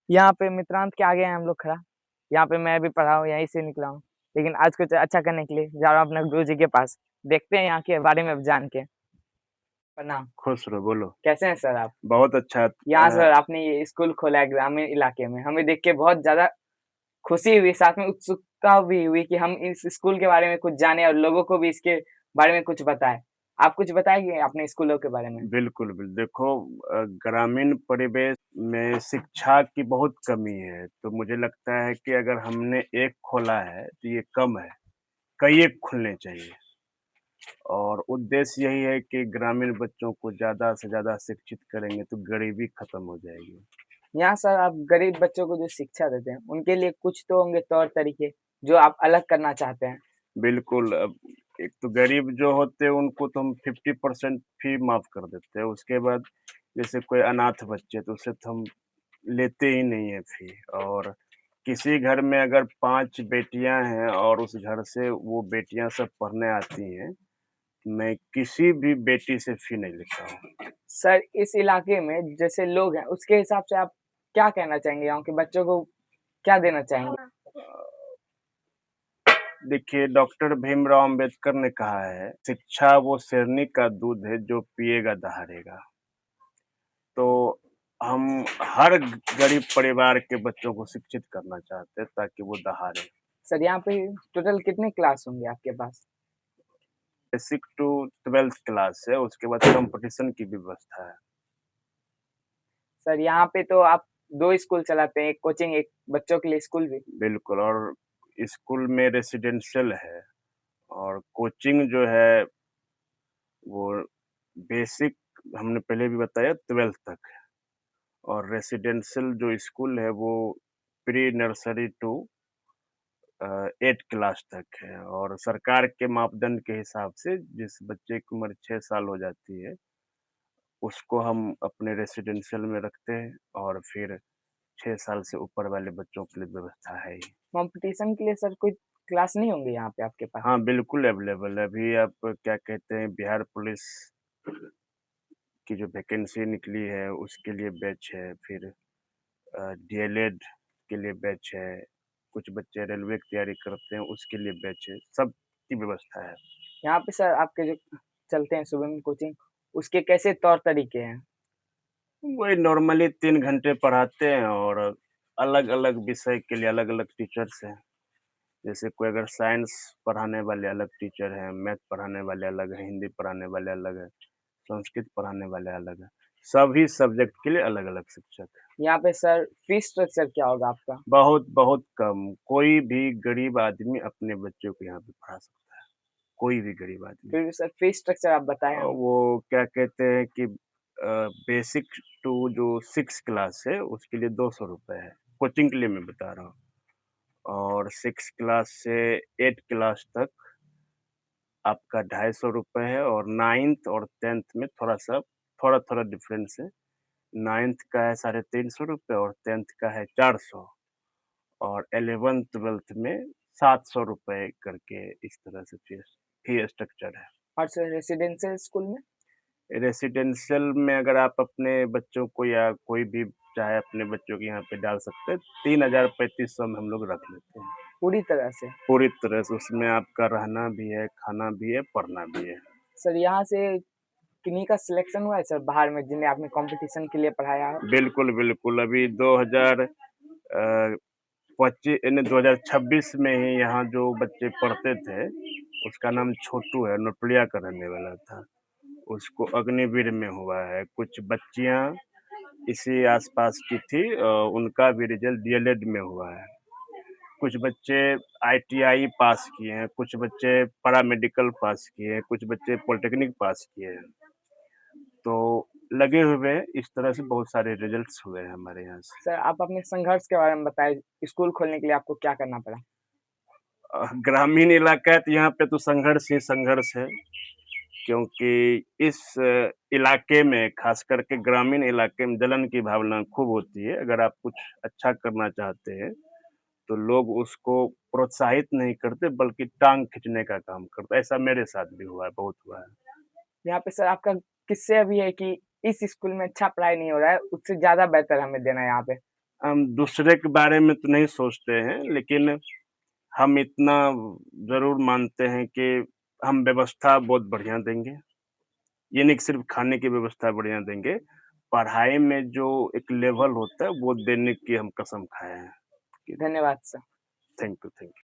यहाँ पे मित्रांत के आगे हैं हम लोग खड़ा। यहाँ पे मैं भी पढ़ा हूँ, यहीं से निकला हूँ। लेकिन आज कुछ अच्छा करने के लिए जा रहा हूँ अपने गुरुजी के पास। देखते हैं यहाँ के बारे में अब जान के। प्रणाम, खुश रहो, बोलो। कैसे हैं सर आप? बहुत अच्छा। यहाँ सर आपने ये स्कूल खोला है ग्रामीण इलाके में। हमें देख के बहुत ज़्यादा खुशी हुई, साथ में उत्सुकता भी हुई कि हम इस स्कूल के बारे में कुछ जानें और लोगों को भी इसके बारे में कुछ बताएँ। आप कुछ बताएँगे अपने स्कूलों के बारे में? बिल्कुल, देखो, ग्रामीण परिवेश में शिक्षा की बहुत कमी है, तो मुझे लगता है कि अगर हमने एक खोला है, तो ये कम है, कई एक खुलने चाहिए। और उद्देश्य यही है कि ग्रामीण बच्चों को ज़्यादा से ज़्यादा शिक्षित करेंगे, तो गरीबी खत्म हो जाएगी। यहाँ सर आप गरीब बच्चों को जो शिक्षा देते हैं, उनके लिए कुछ तो होंगे तौर तरीके, जो आप अलग करना चाहते हैं? बिल्कुल, अब एक तो गरीब जो होते हैं, उनको तो हम 50% फ़ी माफ़ कर देते हैं, उसके बाद जैसे कोई अनाथ बच्चे, तो उससे तो हम लेते ही नहीं है फ़ी। और किसी घर में अगर 5 बेटियाँ हैं और उस घर से वो बेटियाँ सब पढ़ने आती हैं, मैं किसी भी बेटी से फ़ी नहीं लेता हूँ। सर इस इलाके में जैसे लोग हैं, उसके हिसाब से आप क्या कहना चाहेंगे? गाँव के बच्चों को क्या देना चाहेंगे? देखिए, डॉक्टर भीमराव अम्बेडकर ने कहा है, शिक्षा वो शेरनी का दूध है जो पिएगा दहाड़ेगा। तो हम हर गरीब परिवार के बच्चों को शिक्षित करना चाहते हैं ताकि वो दहाड़ें। सर यहाँ पे टोटल कितने क्लास होंगे आपके पास? बेसिक टू 12th क्लास है, उसके बाद कॉम्पिटिशन की भी व्यवस्था है। सर यहाँ पे तो आप 2 स्कूल चलाते हैं, एक कोचिंग, एक बच्चों के लिए स्कूल भी। बिल्कुल। और स्कूल में रेसिडेंशियल है और कोचिंग जो है वो बेसिक, हमने पहले भी बताया, 12th तक है। और रेसिडेंशियल जो स्कूल है वो प्री नर्सरी टू 8 क्लास तक है। और सरकार के मापदंड के हिसाब से जिस बच्चे की उम्र 6 साल हो जाती है, उसको हम अपने रेसिडेंशियल में रखते हैं। और फिर 6 साल से ऊपर वाले बच्चों के लिए व्यवस्था है ही। कॉम्पिटिशन के लिए सर कोई क्लास नहीं होंगे यहाँ पे आपके पास? हाँ, बिल्कुल अवेलेबल है। अभी आप क्या कहते हैं, बिहार पुलिस की जो वैकेंसी निकली है उसके लिए बैच है, फिर डीएलएड के लिए बैच है, कुछ बच्चे रेलवे की तैयारी करते हैं उसके लिए बैच है, सब की व्यवस्था है। यहाँ पे सर आपके जो चलते हैं सुबह में कोचिंग, उसके कैसे तौर तरीके हैं? वही नॉर्मली 3 घंटे पढ़ाते हैं और अलग-अलग विषय के लिए अलग-अलग टीचर्स हैं। जैसे कोई अगर साइंस पढ़ाने वाले अलग टीचर हैं, मैथ पढ़ाने वाले अलग हैं, हिंदी पढ़ाने वाले अलग हैं, संस्कृत पढ़ाने वाले अलग हैं। सभी सब्जेक्ट के लिए अलग-अलग शिक्षक हैं। यहाँ पे सर फीस स्ट्रक्चर क्या होगा आपका? बहुत, बहुत कम, कोई भी गरीब आदमी अपने बच्चों को यहाँ पे पढ़ा सकता है, कोई भी गरीब आदमी। फिर भी सर फीस स्ट्रक्चर आप बताएँ हमें। वो क्या कहते हैं कि बेसिक टू जो 6 क्लास है उसके लिए ₹200 है, कोचिंग के लिए मैं बता रहा हूँ। और 6 क्लास से 8 क्लास तक आपका ₹250 है। और 9th और 10th में थोड़ा-थोड़ा डिफरेंस है। 9th का है ₹350 और 10th का है 400। और 11th-12th में ₹700 करके इस तरह से फी स्ट्रक्चर है। और सर रेसिडेंशियल स्कूल में? रेसिडेंशियल में अगर आप अपने बच्चों को या कोई भी चाहे अपने बच्चों को यहाँ पे डाल सकते हैं, 3,000-3,500 में हम लोग रख लेते हैं। पूरी तरह से? पूरी तरह से उसमें आपका रहना भी है, खाना भी है, पढ़ना भी है। सर यहाँ से किन्हीं का सिलेक्शन हुआ है सर बाहर में जिन्हें आपने कॉम्पिटिशन के लिए पढ़ाया हो? बिल्कुल, बिल्कुल। अभी 2026 में ही यहाँ जो बच्चे पढ़ते थे, उसका नाम छोटू है, नोटुलिया का रहने वाला था। उसको अग्निवीर में हुआ है। कुछ बच्चियाँ इसी आस-पास की थी, उनका भी रिज़ल्ट डीएलएड में हुआ है। कुछ बच्चे आईटीआई पास किए हैं, कुछ बच्चे पैरामेडिकल पास किए हैं, कुछ बच्चे पॉलिटेक्निक पास किए हैं। तो लगे हुए हैं, इस तरह से बहुत सारे रिज़ल्ट्स हुए हैं हमारे यहाँ से। सर आप अपने संघर्ष के बारे में बताएँ, स्कूल खोलने के लिए आपको क्या करना पड़ा? ग्रामीण इलाका है तो यहाँ पे तो संघर्ष ही संघर्ष है, क्योंकि इस इलाके में ख़ास करके ग्रामीण इलाके में जलन की भावना खूब होती है। अगर आप कुछ अच्छा करना चाहते हैं, तो लोग उसको प्रोत्साहित नहीं करते बल्कि टाँग खींचने का काम करते हैं। ऐसा मेरे साथ भी हुआ है, बहुत हुआ है। यहाँ पे सर आपका किस्से अभी है कि इस स्कूल में अच्छा पढ़ाई नहीं हो रहा है, उससे ज़्यादा बेहतर हमें देना है यहाँ पे। हम दूसरे के बारे में तो नहीं सोचते हैं, लेकिन हम इतना ज़रूर मानते हैं कि हम व्यवस्था बहुत बढ़िया देंगे। ये नहीं कि सिर्फ़ खाने की व्यवस्था बढ़िया देंगे, पढ़ाई में जो एक लेवल होता है, वो देने की हम कसम खाए हैं। धन्यवाद sir. Thank you, thank you.